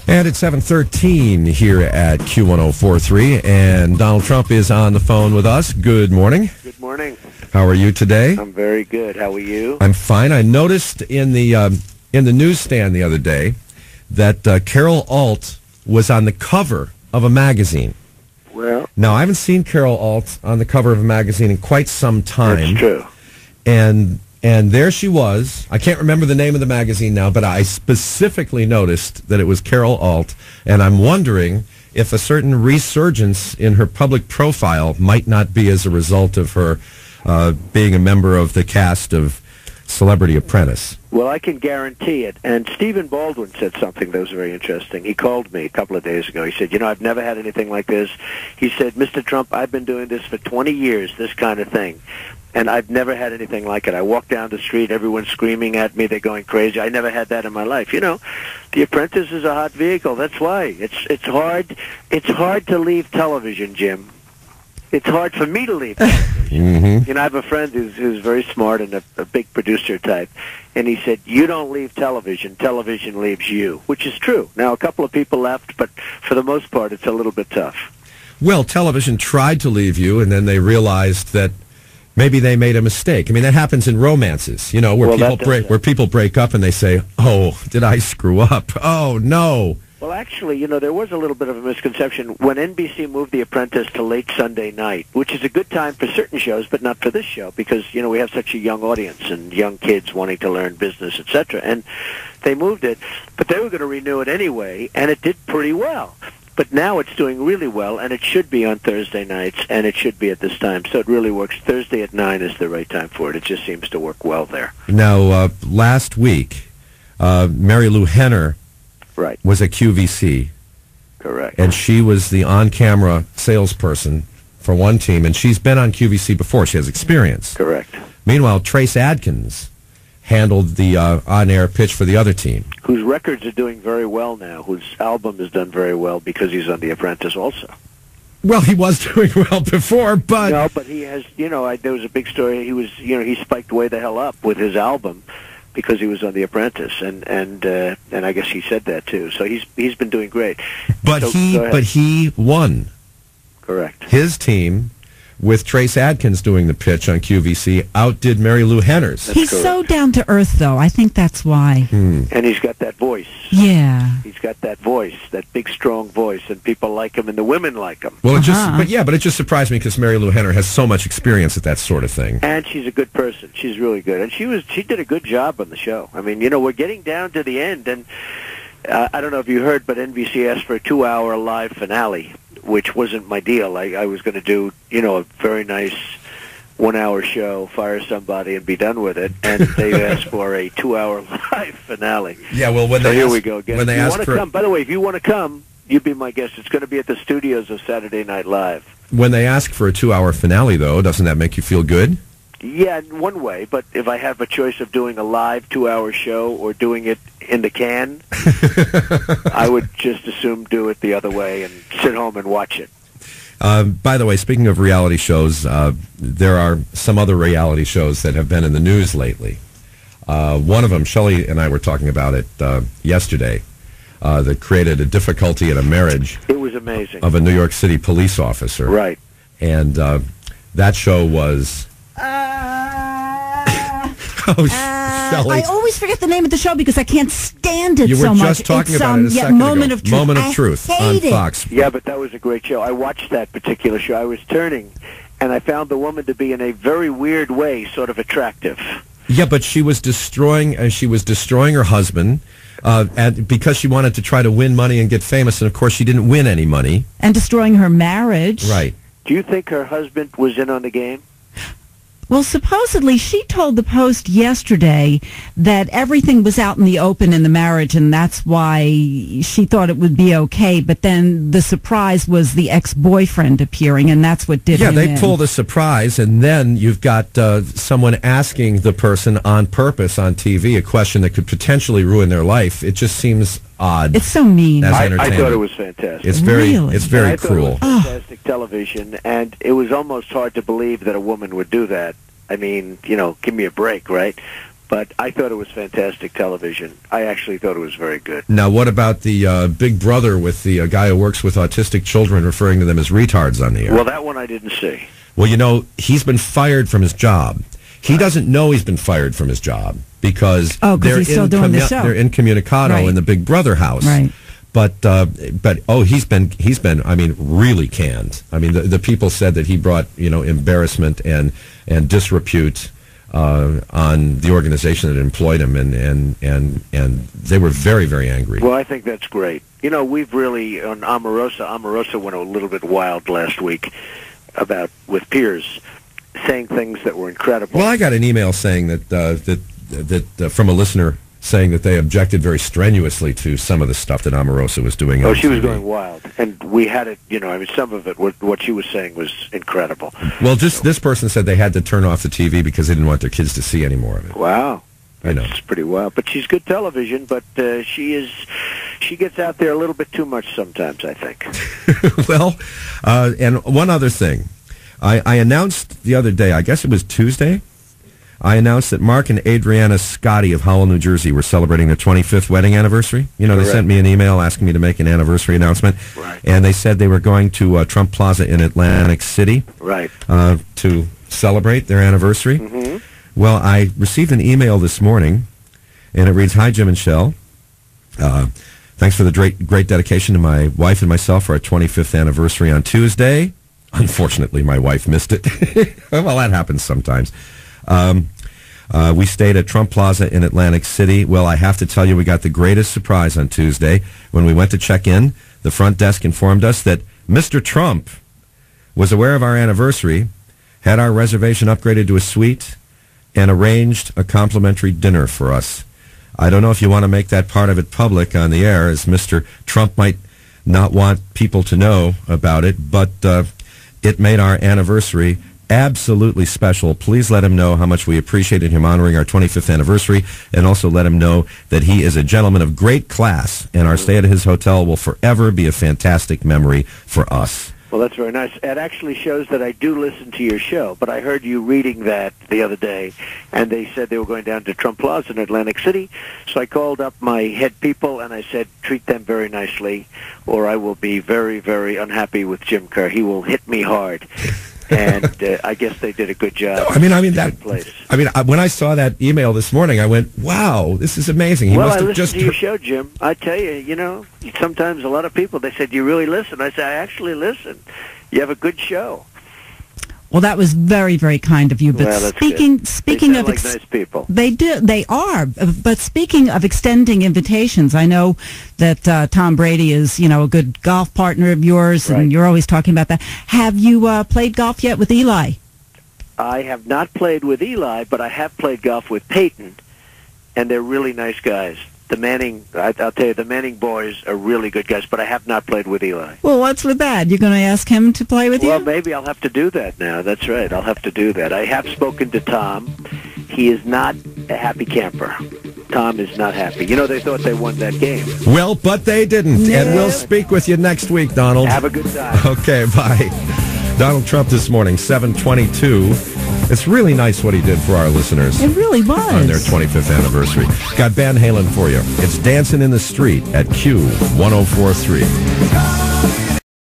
And it's 7:13 here at Q1043, and Donald Trump is on the phone with us. Good morning. Good morning. How are you today? I'm very good. How are you? I'm fine. I noticed in the newsstand the other day that Carol Alt was on the cover of a magazine. Well, now, I haven't seen Carol Alt on the cover of a magazine in quite some time. that's true. And there she was. I can't remember the name of the magazine now, but I specifically noticed that it was Carol Alt, and I'm wondering if a certain resurgence in her public profile might not be as a result of her being a member of the cast of Celebrity Apprentice. Well, I can guarantee it. And Stephen Baldwin said something that was very interesting. He called me a couple of days ago. He said, I've never had anything like this. He said, Mr. Trump, I've been doing this for 20 years, this kind of thing. And I've never had anything like it. I walk down the street, everyone's screaming at me, they're going crazy. I never had that in my life. The Apprentice is a hot vehicle. That's why. It's hard. It's hard to leave television, Jim. It's hard for me to leave television. Mm-hmm. I have a friend who's very smart and a big producer type, and he said, you don't leave television, television leaves you, which is true. Now, a couple of people left, but for the most part, it's a little bit tough. Well, television tried to leave you, and then they realized that maybe they made a mistake. I mean, that happens in romances, where people break up and they say, oh, did I screw up? Oh, no. Well, actually, there was a little bit of a misconception when NBC moved The Apprentice to late Sunday night, which is a good time for certain shows, but not for this show, because, we have such a young audience and young kids wanting to learn business, etc. And they moved it, but they were going to renew it anyway, and it did pretty well. But now it's doing really well, and it should be on Thursday nights, and it should be at this time. So it really works. Thursday at 9 is the right time for it. It just seems to work well there. Now, last week, Mary Lou Henner was at QVC. Correct. And she was the on-camera salesperson for one team, and she's been on QVC before. She has experience. Correct. Meanwhile, Trace Adkins handled the on-air pitch for the other team. Whose records are doing very well now, whose album has done very well because he's on The Apprentice also. Well, he was doing well before, but... No, but he has, there was a big story. He was, he spiked way the hell up with his album because he was on The Apprentice, and I guess he said that too. So he's been doing great. But he won. Correct. His team, with Trace Adkins doing the pitch on QVC, outdid Mary Lou Henner's. He's so down to earth, though. I think that's why. And he's got that voice. Yeah. He's got that voice, that big, strong voice, and people like him, and the women like him. Well, it just surprised me because Mary Lou Henner has so much experience at that sort of thing. And she's a good person. She's really good, and she did a good job on the show. I mean, we're getting down to the end, and I don't know if you heard, but NBC asked for a 2-hour live finale, which wasn't my deal. I was going to do, a very nice 1-hour show, fire somebody, and be done with it. And they asked for a 2-hour live finale. Yeah, well, here we go again. When they asked come, by the way, if you want to come, you be my guest. It's going to be at the studios of Saturday Night Live. When they ask for a 2-hour finale, though, doesn't that make you feel good? Yeah, in one way, but if I have a choice of doing a live 2-hour show or doing it in the can, I would just assume do it the other way and sit home and watch it. By the way, speaking of reality shows, there are some other reality shows that have been in the news lately. One of them, Shelley and I were talking about it yesterday, that created a difficulty in a marriage. It was amazing. Of a New York City police officer. Right. And that show was... I always forget the name of the show because I can't stand it so much. You were just talking about it a second Moment ago. of Truth. Moment of Truth on Fox. Yeah, but that was a great show. I watched that particular show. I was turning, and I found the woman to be, in a very weird way, sort of attractive. Yeah, but she was destroying her husband because she wanted to try to win money and get famous, and of course she didn't win any money. And destroying her marriage. Right. Do you think her husband was in on the game? Well, supposedly she told the Post yesterday that everything was out in the open in the marriage, and that's why she thought it would be okay. But then the surprise was the ex-boyfriend appearing, and that's what did him in. Yeah, they pull the surprise, and then you've got someone asking the person on purpose on TV a question that could potentially ruin their life. It just seems odd. It's so mean. I thought it was fantastic. It's very cruel. It was fantastic television, and it was almost hard to believe that a woman would do that. I mean, give me a break, right? But I thought it was fantastic television. I actually thought it was very good. Now, what about the Big Brother with the guy who works with autistic children, referring to them as retards on the air? Well, that one I didn't see. Well, he's been fired from his job. He doesn't know he's been fired from his job because they're he's still doing the show. They're incommunicado in the Big Brother house. Right. But he's been I mean, really canned. I mean, the people said that he brought embarrassment and disrepute on the organization that employed him, and they were very, very angry. Well, I think that's great. We've really on Omarosa went a little bit wild last week with Piers saying things that were incredible. Well, I got an email saying that from a listener saying that they objected very strenuously to some of the stuff that Omarosa was doing. Oh, she was going wild, and we had it. Some of it, what she was saying was incredible. Well, this person said they had to turn off the TV because they didn't want their kids to see any more of it. Wow, that's pretty wild. But she's good television. But she gets out there a little bit too much sometimes, I think. Well, and one other thing, I announced the other day. I guess it was Tuesday. I announced that Mark and Adriana Scotti of Howell, New Jersey were celebrating their 25th wedding anniversary. They sent me an email asking me to make an anniversary announcement. Right. And they said they were going to Trump Plaza in Atlantic City to celebrate their anniversary. Mm-hmm. Well, I received an email this morning, and it reads, "Hi, Jim and Shell. Thanks for the great dedication to my wife and myself for our 25th anniversary on Tuesday. Unfortunately, my wife missed it." Well, that happens sometimes. We stayed at Trump Plaza in Atlantic City. Well, I have to tell you, we got the greatest surprise on Tuesday. When we went to check in, the front desk informed us that Mr. Trump was aware of our anniversary, had our reservation upgraded to a suite, and arranged a complimentary dinner for us. I don't know if you want to make that part of it public on the air, as Mr. Trump might not want people to know about it, but it made our anniversary absolutely special. Please let him know how much we appreciated him honoring our 25th anniversary, and also let him know that he is a gentleman of great class, and our stay at his hotel will forever be a fantastic memory for us. Well, that's very nice. It actually shows that I do listen to your show, but I heard you reading that the other day, and they said they were going down to Trump Plaza in Atlantic City, so I called up my head people, and I said, treat them very nicely, or I will be very, very unhappy with Jim Kerr. He will hit me hard. And I guess they did a good job. I mean that place. When I saw that email this morning, I went, "Wow, this is amazing." Well, I listened to your show, Jim. I tell you, sometimes a lot of people, they said, "Do you really listen?" I said, "I actually listen. You have a good show." Well, that was very, very kind of you. But speaking of like nice people, they are. But speaking of extending invitations, I know that Tom Brady is, a good golf partner of yours, and you're always talking about that. Have you played golf yet with Eli? I have not played with Eli, but I have played golf with Peyton, and they're really nice guys. I'll tell you, the Manning boys are really good guys, but I have not played with Eli. Well, what's with that? You're going to ask him to play with you? Well, maybe I'll have to do that now. That's right. I'll have to do that. I have spoken to Tom. He is not a happy camper. Tom is not happy. They thought they won that game. Well, but they didn't. Yeah. And we'll speak with you next week, Donald. Have a good time. Okay, bye. Donald Trump this morning, 7:22. It's really nice what he did for our listeners. It really was. On their 25th anniversary. Got Van Halen for you. It's Dancing in the Street at Q1043.